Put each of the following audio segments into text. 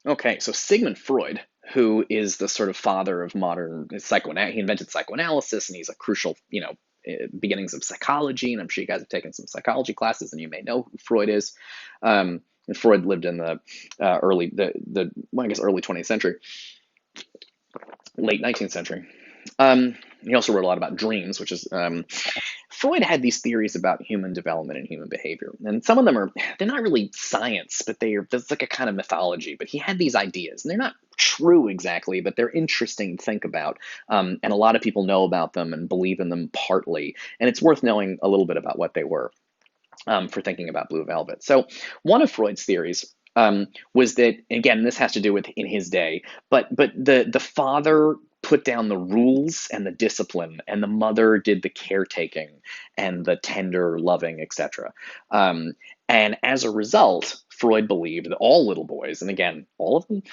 Okay, so Sigmund Freud, who is the sort of father of modern psychoanalysis, he invented psychoanalysis, and he's a crucial, beginnings of psychology. And I'm sure you guys have taken some psychology classes, and you may know who Freud is. And Freud lived in the well, I guess early 20th century, late 19th century. He also wrote a lot about dreams, which is Freud had these theories about human development and human behavior, and some of them they're not really science, but there's like a kind of mythology. But he had these ideas, and they're not true exactly, but they're interesting to think about, and a lot of people know about them and believe in them partly, and it's worth knowing a little bit about what they were for thinking about Blue Velvet. So one of Freud's theories was that, again, this has to do with in his day, but the father put down the rules and the discipline, and the mother did the caretaking and the tender loving, etc. Um, and as a result, Freud believed that all little boys, and again, all of them,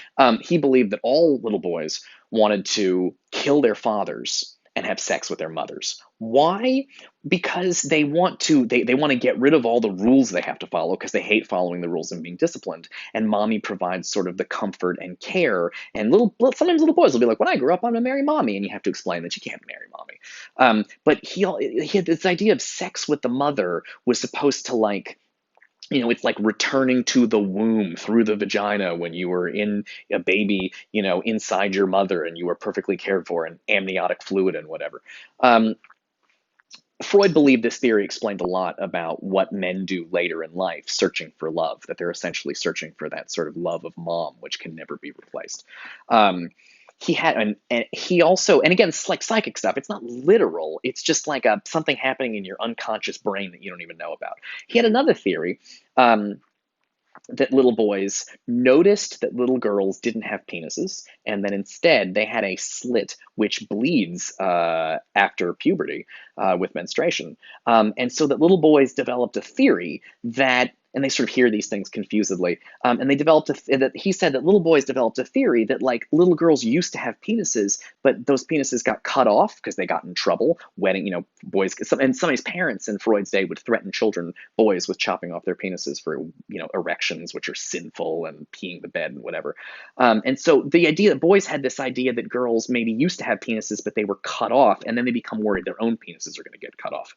he believed that all little boys wanted to kill their fathers and have sex with their mothers. Why? Because they want to get rid of all the rules they have to follow because they hate following the rules and being disciplined, and mommy provides sort of the comfort and care, and sometimes little boys will be like, when I grow up I'm gonna marry mommy, and you have to explain that you can't marry mommy. But he had this idea of sex with the mother was supposed to, like, it's like returning to the womb through the vagina when you were in a baby, inside your mother, and you were perfectly cared for, and amniotic fluid and whatever. um, Freud believed this theory explained a lot about what men do later in life, searching for love, that they're essentially searching for that sort of love of mom, which can never be replaced. Um, he had, and he also, and again, it's like psychic stuff. It's not literal. It's just like something happening in your unconscious brain that you don't even know about. He had another theory, um, that little boys noticed that little girls didn't have penises, and then instead they had a slit which bleeds after puberty with menstruation. And so that little boys developed a theory that, and they sort of hear these things confusedly, and they developed that he said that little boys developed a theory that, like, little girls used to have penises, but those penises got cut off because they got in trouble. Wedding, boys, and somebody's parents in Freud's day would threaten boys with chopping off their penises for, erections, which are sinful, and peeing the bed and whatever. And so the idea that boys had this idea that girls maybe used to have penises, but they were cut off, and then they become worried their own penises are going to get cut off.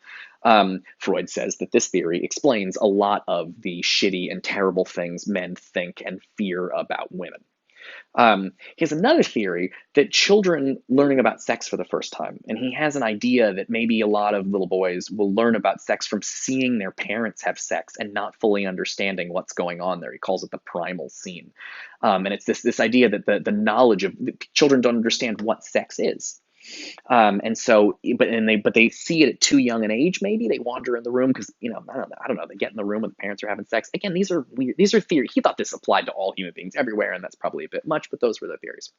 Freud says that this theory explains a lot of the shitty and terrible things men think and fear about women. He has another theory that children learning about sex for the first time, and he has an idea that maybe a lot of little boys will learn about sex from seeing their parents have sex and not fully understanding what's going on there. He calls it the primal scene, and it's this idea that the knowledge of children don't understand what sex is. And so, but they see it at too young an age. Maybe they wander in the room because, I don't know. They get in the room when the parents are having sex. Again, these are weird. These are theories. He thought this applied to all human beings everywhere, and that's probably a bit much. But those were the theories.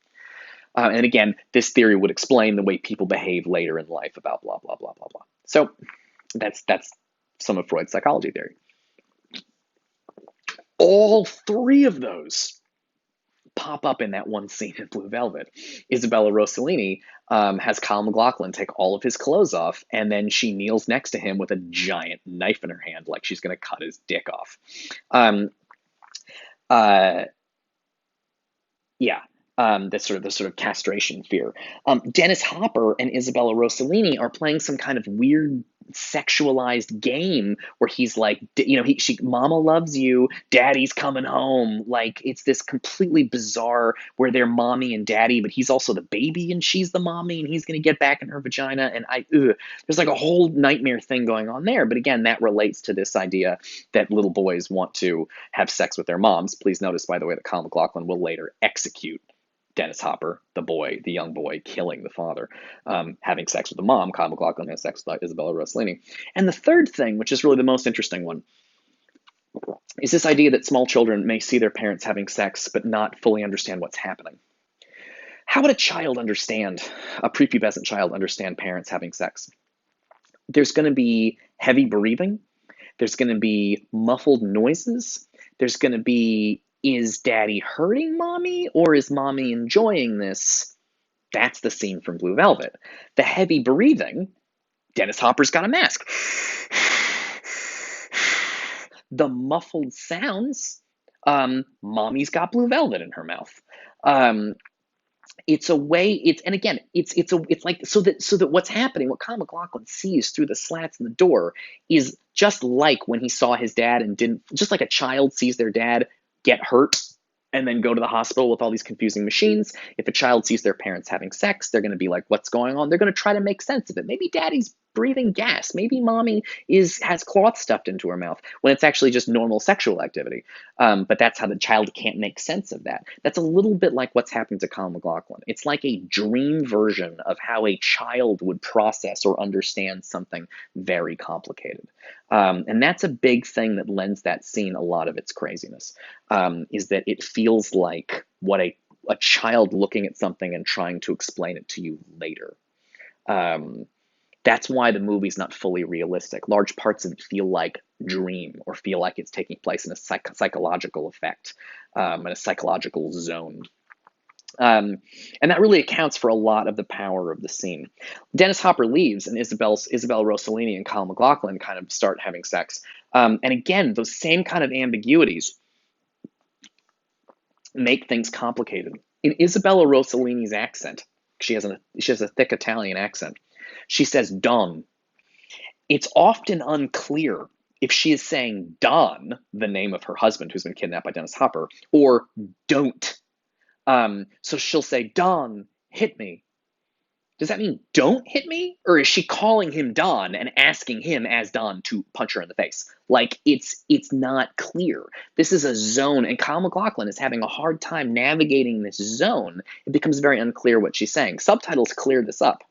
And again, this theory would explain the way people behave later in life about blah blah blah blah blah. So that's some of Freud's psychology theory. All three of those pop up in that one scene in Blue Velvet. Isabella Rossellini has Kyle MacLachlan take all of his clothes off, and then she kneels next to him with a giant knife in her hand, like she's going to cut his dick off. Um, uh, yeah, the sort of castration fear. Dennis Hopper and Isabella Rossellini are playing some kind of weird sexualized game where he's like, Mama loves you, Daddy's coming home. Like, it's this completely bizarre where they're mommy and daddy, but he's also the baby and she's the mommy, and he's gonna get back in her vagina. And there's like a whole nightmare thing going on there. But again, that relates to this idea that little boys want to have sex with their moms. Please notice, by the way, that Kyle MacLachlan will later execute Dennis Hopper, the young boy, killing the father, having sex with the mom. Kyle MacLachlan has sex with Isabella Rossellini. And the third thing, which is really the most interesting one, is this idea that small children may see their parents having sex but not fully understand what's happening. How would a prepubescent child understand parents having sex? There's going to be heavy breathing. There's going to be muffled noises. There's going to be, is daddy hurting mommy or is mommy enjoying this? That's the scene from Blue Velvet. The heavy breathing, Dennis Hopper's got a mask. The muffled sounds, Mommy's got blue velvet in her mouth. Um, it's a way. And again, it's like so that what's happening, what Kyle MacLachlan sees through the slats in the door, is just like when he saw his dad and didn't, just like a child sees their dad get hurt and then go to the hospital with all these confusing machines. If a child sees their parents having sex, they're going to be like, what's going on? They're going to try to make sense of it. Maybe daddy's breathing gas. Maybe mommy has cloth stuffed into her mouth when it's actually just normal sexual activity. But that's how the child can't make sense of that. That's a little bit like what's happening to Kyle MacLachlan. It's like a dream version of how a child would process or understand something very complicated. And that's a big thing that lends that scene a lot of its craziness, is that it feels like what a child looking at something and trying to explain it to you later. Um, that's why the movie's not fully realistic. Large parts of it feel like dream, or feel like it's taking place in a psychological effect, in a psychological zone. And that really accounts for a lot of the power of the scene. Dennis Hopper leaves, and Isabel Rossellini and Kyle MacLachlan kind of start having sex. And again, those same kind of ambiguities make things complicated. In Isabella Rossellini's accent, she has a thick Italian accent. She says Don. It's often unclear if she is saying Don, the name of her husband who's been kidnapped by Dennis Hopper, or don't. So she'll say, Don, hit me. Does that mean don't hit me? Or is she calling him Don and asking him as Don to punch her in the face? Like, it's not clear. This is a zone, and Kyle MacLachlan is having a hard time navigating this zone. It becomes very unclear what she's saying. Subtitles clear this up.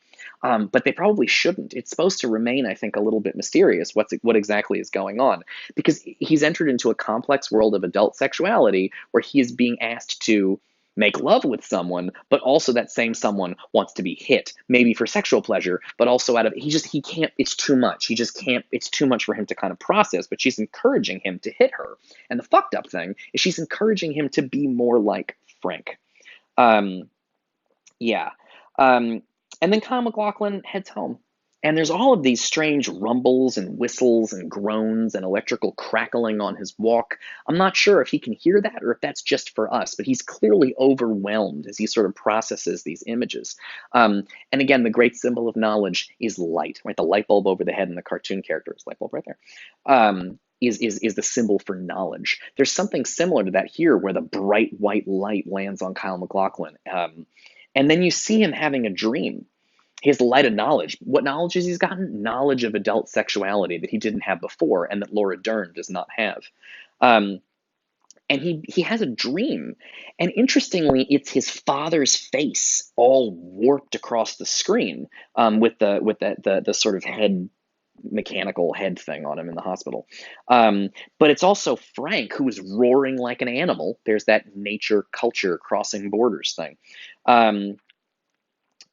But they probably shouldn't. It's supposed to remain, I think, a little bit mysterious what exactly is going on, because he's entered into a complex world of adult sexuality where he is being asked to make love with someone, but also that same someone wants to be hit, maybe for sexual pleasure, but also out of, he can't, it's too much. He just can't, it's too much for him to kind of process, but she's encouraging him to hit her. And the fucked up thing is she's encouraging him to be more like Frank. Um, yeah. Um, and then Kyle MacLachlan heads home. And there's all of these strange rumbles and whistles and groans and electrical crackling on his walk. I'm not sure if he can hear that or if that's just for us, but he's clearly overwhelmed as he sort of processes these images. And again, the great symbol of knowledge is light, right? The light bulb over the head in the cartoon characters, light bulb right there. Is the symbol for knowledge. There's something similar to that here, where the bright white light lands on Kyle MacLachlan. And then you see him having a dream. He has the light of knowledge. What knowledge has he gotten? Knowledge of adult sexuality that he didn't have before, and that Laura Dern does not have. Um, and he has a dream, and interestingly, it's his father's face all warped across the screen, with the sort of mechanical head thing on him in the hospital. But it's also Frank, who is roaring like an animal. There's that nature culture crossing borders thing. Um,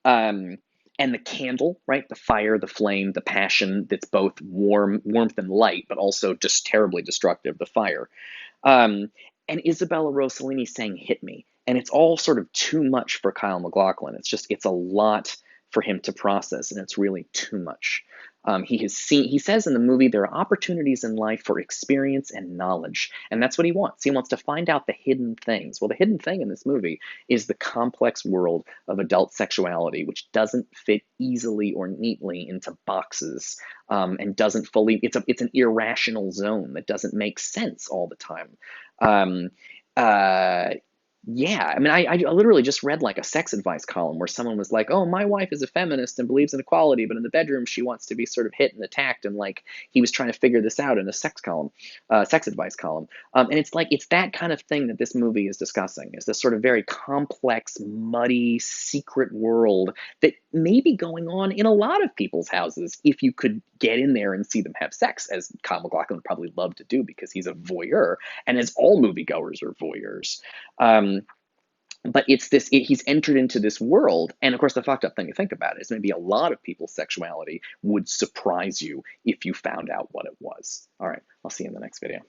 um, and the candle, right? The fire, the flame, the passion that's both warmth and light, but also just terribly destructive, the fire. Um, and Isabella Rossellini saying, hit me. And it's all sort of too much for Kyle MacLachlan. It's a lot for him to process, and it's really too much. He says in the movie, there are opportunities in life for experience and knowledge, and that's what he wants. He wants to find out the hidden things. Well, the hidden thing in this movie is the complex world of adult sexuality, which doesn't fit easily or neatly into boxes, and doesn't fully. It's an irrational zone that doesn't make sense all the time. Um, uh, yeah, I mean, I literally just read like a sex advice column where someone was like, "Oh, my wife is a feminist and believes in equality, but in the bedroom she wants to be sort of hit and attacked." And like he was trying to figure this out in a sex advice column. And it's like it's that kind of thing that this movie is discussing. Is this sort of very complex, muddy, secret world that may be going on in a lot of people's houses if you could get in there and see them have sex, as Kyle MacLachlan would probably love to do because he's a voyeur, and as all moviegoers are voyeurs. But he's entered into this world, and of course the fucked up thing to think about is maybe a lot of people's sexuality would surprise you if you found out what it was. All right, I'll see you in the next video.